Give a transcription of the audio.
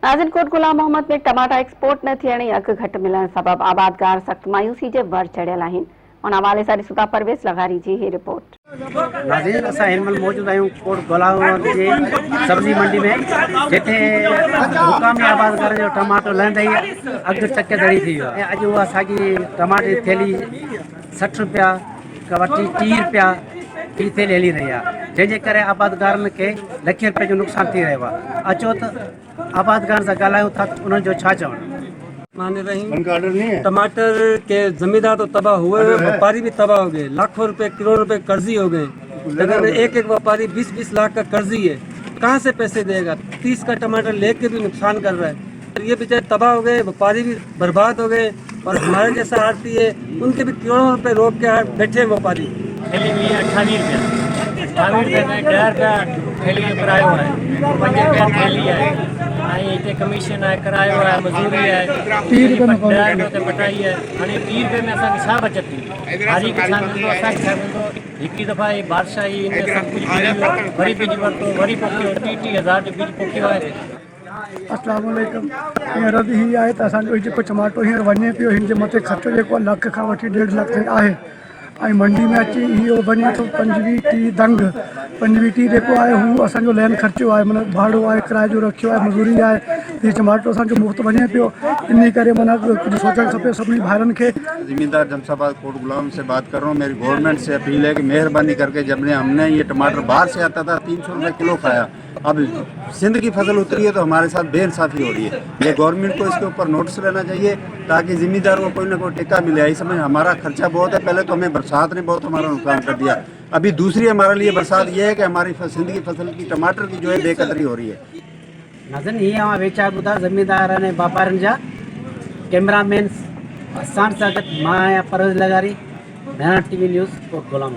नाज़रीन, कोट गुलाम मोहम्मद में टमाटा एक्सपोर्ट न थियण ऐं अघु घटि मिलण सबबि आबादगार सख़्त मायूसी जे वर चढ़ियल आहिनि। उन हवाले सां ॾिसूं था परवेज़ लगारी जी ही रिपोर्ट। नाज़रीन, असां हिन महिल मौजूद आहियूं कोट गुलाम मोहम्मद जी सब्जी मंडी में, जिथे मुक़ामी आबादगार जो टमाटो लहंदे ई अघु टके दड़ी थी वियो आहे। अॼु उहा साॻी टमाटे जी थैली 60 रुपया का वठी 30 रुपया की थैली हली रही आहे, जंहिंजे करे आबादगारनि खे लखे रुपए जो नुक़सानु थी रहियो आहे। अचो त आबादगार सां ॻाल्हायूं था त उन्हनि जो छा चवणु। टमाटर के जमींदार तो तबाह हुए, व्यापारी भी तबाह हो गए, लाखों रुपए करोड़ रुपए कर्जी हो गए। अगर एक एक व्यापारी 20-20 लाख का कर्जी है, कहाँ से पैसे देगा? 30 का टमाटर लेके भी नुकसान कर रहा है। ये बेचारे तबाह हो गए, व्यापारी भी बर्बाद हो गए, और हमारे जैसा आड़ती है उनके भी करोड़ों रुपए रोक के बैठे व्यापारी। थैली भी 28 रुपया में 10 रुपया थैली जो किरायो है, 5 रुपया थैली है, इतने कमीशन है, किरायो है, मजदूरी है, 30 रुपये ते पटाई है। हाणे 30 रुपये में असांखे छा बचत थी? हारी के छा मिलंदो, असांखे छा मिलंदो? हिकु दफ़ा ये बारिश आई, इन सभु कुझु मिलियो, वरी बीज वरितो, वरी पोखियो, 30-30 हज़ार जो बीज पोखियो आहे। अस्सलाम वालेकुम। हींअर ही आहे त असांजो जेको टमाटो हींअर वञे पियो, हिन जे मथे ख़र्चो जेको लख खां वठी 1.5 लख ताईं आहे, ऐं मंडी में अची इहो वञे थो 25-30 दंग। 25-30 जेको आहे हू असांजो लैन ख़र्चो आहे, माना भाड़ो आहे, किराए जो रखियो आहे, मज़दूरी आहे। हीउ टमाटो असांजो मुफ़्त वञे पियो, इन करे माना कुझु सोचणु खपे सभिनी भाइरनि खे। ज़मींदार जमशाबाद कोट गुलाम से बात कर रहा हूँ। मेरी गवर्नमेंट से अपील है कि मेहरबानी करके, जब हमने ये टमाटर बाहर से आता था 300 रुपये किलो खाया, अब सिंध की फसल उतरी है तो हमारे साथ बेइंसाफ़ी हो रही है। ये गवर्नमेंट को इसके ऊपर नोटिस लेना चाहिए ताकि ज़मींदार को कोई ना कोई टेका मिले। इस समय हमारा खर्चा बहुत है, पहले तो हमें बरसात ने बहुत हमारा नुकसान कर दिया, अभी दूसरी हमारे लिए बरसात ये है कि हमारी सिंध की फसल की टमाटर की जो है बेकदरी हो रही है। नाज़रीन, हीअ वेचा ॿुधा ज़मींदार अने वापारियुनि जा। कैमरामैन असां सां गॾु मां आहियां परवेज़ लगारी, नया टीवी न्यूज़ कोट गुलाम।